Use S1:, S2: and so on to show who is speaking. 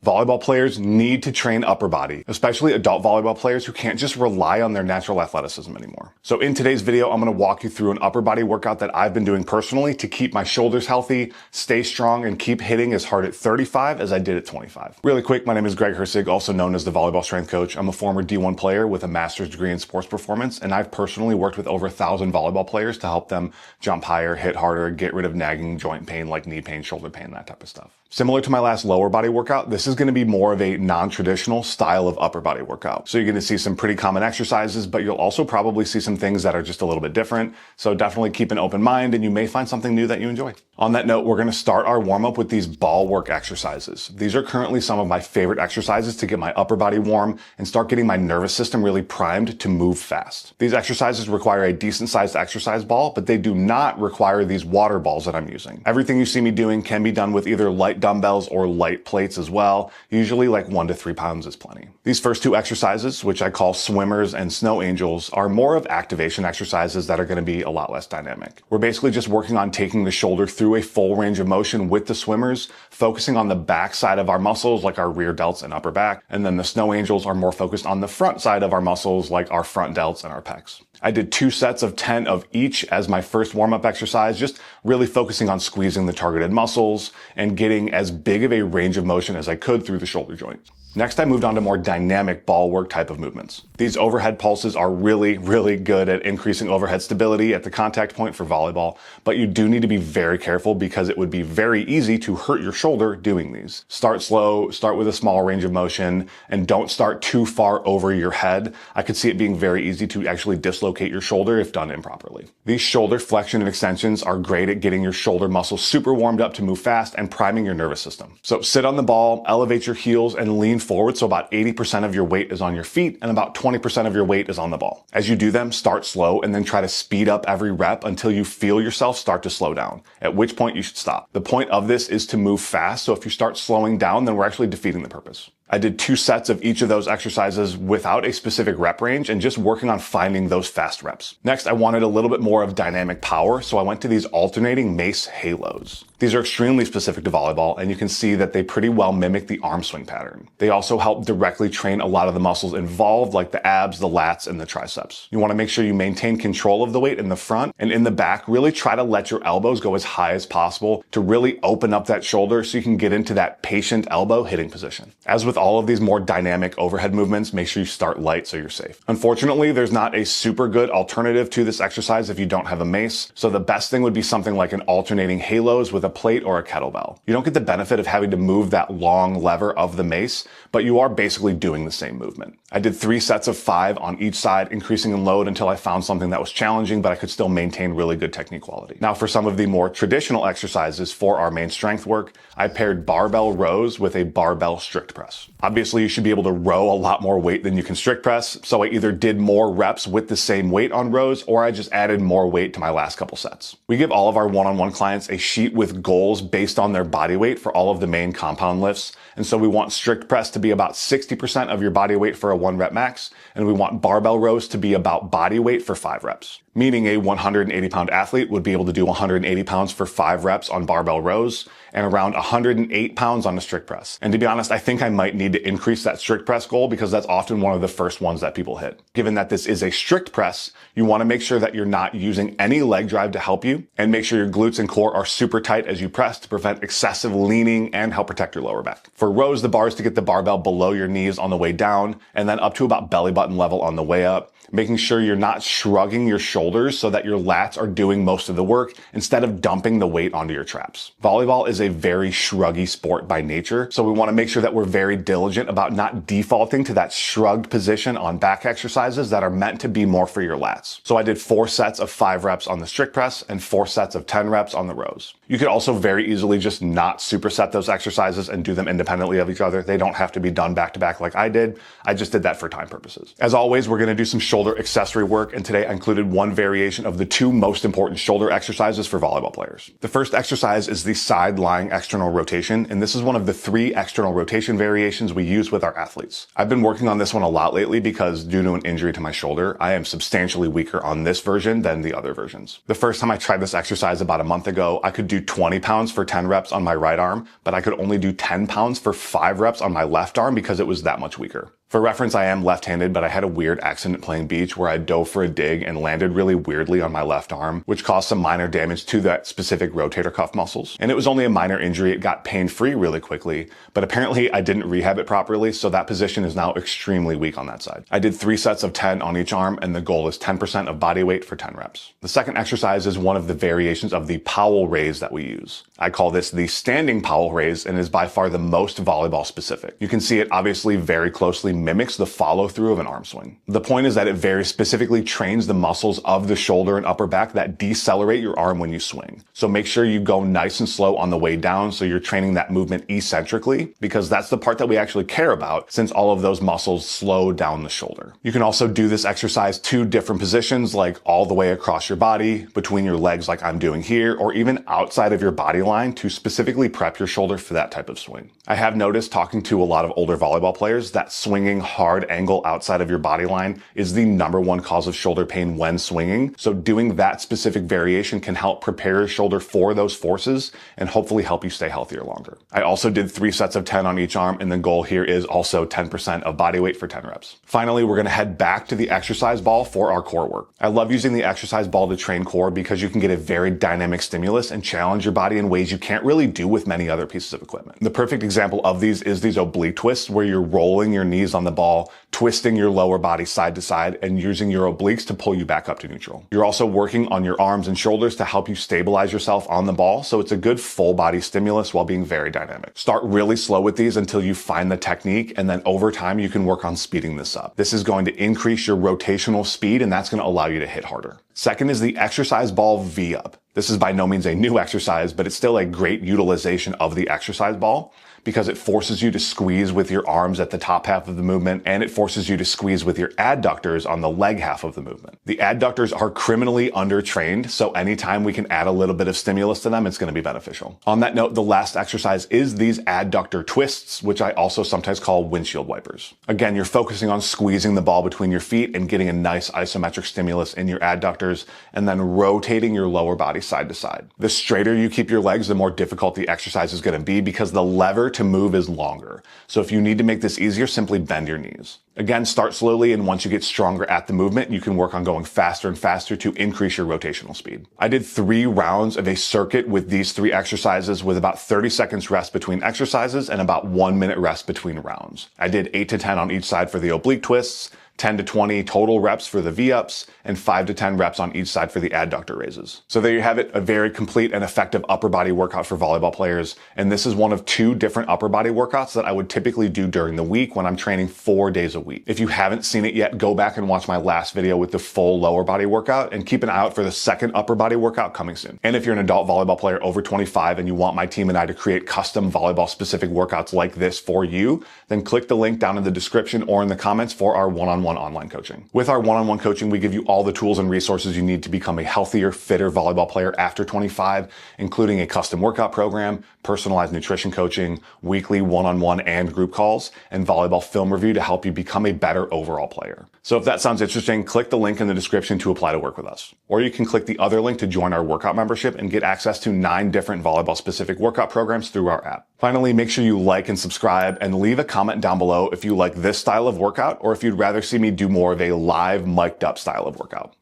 S1: Volleyball players need to train upper body, especially adult volleyball players who can't just rely on their natural athleticism anymore. So in today's video, I'm going to walk you through an upper body workout that I've been doing personally to keep my shoulders healthy, stay strong, and keep hitting as hard at 35 as I did at 25. Really quick, my name is Greg Hersig, also known as the Volleyball Strength Coach. I'm a former D1 player with a master's degree in sports performance, and I've personally worked with over 1,000 volleyball players to help them jump higher, hit harder, get rid of nagging joint pain like knee pain, shoulder pain, that type of stuff. Similar to my last lower body workout, this is going to be more of a non-traditional style of upper body workout. So you're going to see some pretty common exercises, but you'll also probably see some things that are just a little bit different. So definitely keep an open mind and you may find something new that you enjoy. On that note, we're going to start our warm-up with these ball work exercises. These are currently some of my favorite exercises to get my upper body warm and start getting my nervous system really primed to move fast. These exercises require a decent sized exercise ball, but they do not require these water balls that I'm using. Everything you see me doing can be done with either light dumbbells or light plates as well. Usually like 1 to 3 pounds is plenty. These first two exercises, which I call swimmers and snow angels, are more of activation exercises that are going to be a lot less dynamic. We're basically just working on taking the shoulder through a full range of motion with the swimmers, focusing on the back side of our muscles like our rear delts and upper back. And then the snow angels are more focused on the front side of our muscles like our front delts and our pecs. I did 2 sets of 10 of each as my first warm-up exercise, just really focusing on squeezing the targeted muscles and getting as big of a range of motion as I could through the shoulder joint. Next, I moved on to more dynamic ball work type of movements. These overhead pulses are really good at increasing overhead stability at the contact point for volleyball, but you do need to be very careful because it would be very easy to hurt your shoulder doing these. Start slow, start with a small range of motion, and don't start too far over your head. I could see it being very easy to actually dislocate your shoulder if done improperly. These shoulder flexion and extensions are great at getting your shoulder muscles super warmed up to move fast and priming your nervous system. So sit on the ball, elevate your heels, and lean forward so about 80% of your weight is on your feet and about 20% of your weight is on the ball. As you do them, start slow and then try to speed up every rep until you feel yourself start to slow down, at which point you should stop. The point of this is to move fast, so if you start slowing down, then we're actually defeating the purpose. I did 2 sets of each of those exercises without a specific rep range and just working on finding those fast reps. Next, I wanted a little bit more of dynamic power, so I went to these alternating mace halos. These are extremely specific to volleyball, and you can see that they pretty well mimic the arm swing pattern. They also help directly train a lot of the muscles involved, like the abs, the lats, and the triceps. You want to make sure you maintain control of the weight in the front, and in the back, really try to let your elbows go as high as possible to really open up that shoulder so you can get into that patient elbow hitting position. As with all of these more dynamic overhead movements, make sure you start light so you're safe. Unfortunately, there's not a super good alternative to this exercise if you don't have a mace, so the best thing would be something like an alternating halos with a plate or a kettlebell. You don't get the benefit of having to move that long lever of the mace, but you are basically doing the same movement. I did 3 sets of 5 on each side, increasing in load until I found something that was challenging, but I could still maintain really good technique quality. Now, for some of the more traditional exercises for our main strength work, I paired barbell rows with a barbell strict press. Obviously, you should be able to row a lot more weight than you can strict press, so I either did more reps with the same weight on rows, or I just added more weight to my last couple sets. We give all of our one-on-one clients a sheet with goals based on their body weight for all of the main compound lifts, and so we want strict press to be about 60% of your body weight for a 1 rep max, and we want barbell rows to be about body weight for 5 reps. Meaning a 180-pound athlete would be able to do 180 pounds for 5 reps on barbell rows and around 108 pounds on a strict press. And to be honest, I think I might need to increase that strict press goal because that's often one of the first ones that people hit. Given that this is a strict press, you want to make sure that you're not using any leg drive to help you, and make sure your glutes and core are super tight as you press to prevent excessive leaning and help protect your lower back. For rows, the bar is to get the barbell below your knees on the way down and then up to about belly button level on the way up, making sure you're not shrugging your shoulders so that your lats are doing most of the work instead of dumping the weight onto your traps. Volleyball is a very shruggy sport by nature, so we want to make sure that we're very diligent about not defaulting to that shrugged position on back exercises that are meant to be more for your lats. So I did 4 sets of 5 reps on the strict press and 4 sets of 10 reps on the rows. You could also very easily just not superset those exercises and do them independently of each other. They don't have to be done back to back like I did. I just did that for time purposes. As always, we're going to do some shoulder accessory work, and today I included one variation of the 2 most important shoulder exercises for volleyball players. The first exercise is the side lying external rotation, and this is one of the 3 external rotation variations we use with our athletes. I've been working on this one a lot lately because due to an injury to my shoulder, I am substantially weaker on this version than the other versions. The first time I tried this exercise about a month ago, I could do 20 pounds for 10 reps on my right arm, but I could only do 10 pounds for 5 reps on my left arm because it was that much weaker. For reference, I am left-handed, but I had a weird accident playing beach where I dove for a dig and landed really weirdly on my left arm, which caused some minor damage to that specific rotator cuff muscles. And it was only a minor injury. It got pain-free really quickly, but apparently I didn't rehab it properly, so that position is now extremely weak on that side. I did 3 sets of 10 on each arm, and the goal is 10% of body weight for 10 reps. The second exercise is one of the variations of the Powell raise that we use. I call this the standing Powell raise and is by far the most volleyball specific. You can see it obviously very closely mimics the follow through of an arm swing. The point is that it very specifically trains the muscles of the shoulder and upper back that decelerate your arm when you swing. So make sure you go nice and slow on the way down so you're training that movement eccentrically, because that's the part that we actually care about, since all of those muscles slow down the shoulder. You can also do this exercise 2 different positions, like all the way across your body, between your legs like I'm doing here, or even outside of your body line to specifically prep your shoulder for that type of swing. I have noticed, talking to a lot of older volleyball players, that swinging hard angle outside of your body line is the #1 cause of shoulder pain when swinging. So doing that specific variation can help prepare your shoulder for those forces and hopefully help you stay healthier longer. I also did 3 sets of 10 on each arm, and the goal here is also 10% of body weight for 10 reps. Finally, we're going to head back to the exercise ball for our core work. I love using the exercise ball to train core because you can get a very dynamic stimulus and challenge your body in ways you can't really do with many other pieces of equipment. The perfect example of these is these oblique twists, where you're rolling your knees on the ball, twisting your lower body side to side and using your obliques to pull you back up to neutral. You're also working on your arms and shoulders to help you stabilize yourself on the ball, so it's a good full body stimulus while being very dynamic. Start really slow with these until you find the technique, and then over time you can work on speeding this up. This is going to increase your rotational speed, and that's going to allow you to hit harder. Second is the exercise ball V-up. This is by no means a new exercise, but it's still a great utilization of the exercise ball, because it forces you to squeeze with your arms at the top half of the movement, and it forces you to squeeze with your adductors on the leg half of the movement. The adductors are criminally undertrained, so anytime we can add a little bit of stimulus to them, it's going to be beneficial. On that note, the last exercise is these adductor twists, which I also sometimes call windshield wipers. Again, you're focusing on squeezing the ball between your feet and getting a nice isometric stimulus in your adductors, and then rotating your lower body side to side. The straighter you keep your legs, the more difficult the exercise is going to be, because the lever to move is longer. So if you need to make this easier, simply bend your knees. Again, start slowly, and once you get stronger at the movement, you can work on going faster and faster to increase your rotational speed. I did 3 rounds of a circuit with these 3 exercises, with about 30 seconds rest between exercises and about 1 minute rest between rounds. I did 8 to 10 on each side for the oblique twists, 10 to 20 total reps for the V-ups, and 5 to 10 reps on each side for the adductor raises. So there you have it, a very complete and effective upper body workout for volleyball players. And this is one of 2 different upper body workouts that I would typically do during the week when I'm training 4 days a week. If you haven't seen it yet, go back and watch my last video with the full lower body workout, and keep an eye out for the second upper body workout coming soon. And if you're an adult volleyball player over 25 and you want my team and I to create custom volleyball specific workouts like this for you, then click the link down in the description or in the comments for our one-on-one online coaching. With our one-on-one coaching, we give you all the tools and resources you need to become a healthier, fitter volleyball player after 25, including a custom workout program, personalized nutrition coaching, weekly one-on-one and group calls, and volleyball film review to help you become a better overall player. So if that sounds interesting, click the link in the description to apply to work with us. Or you can click the other link to join our workout membership and get access to 9 different volleyball specific workout programs through our app. Finally, make sure you like and subscribe, and leave a comment down below if you like this style of workout, or if you'd rather see me do more of a live mic'd up style of workout.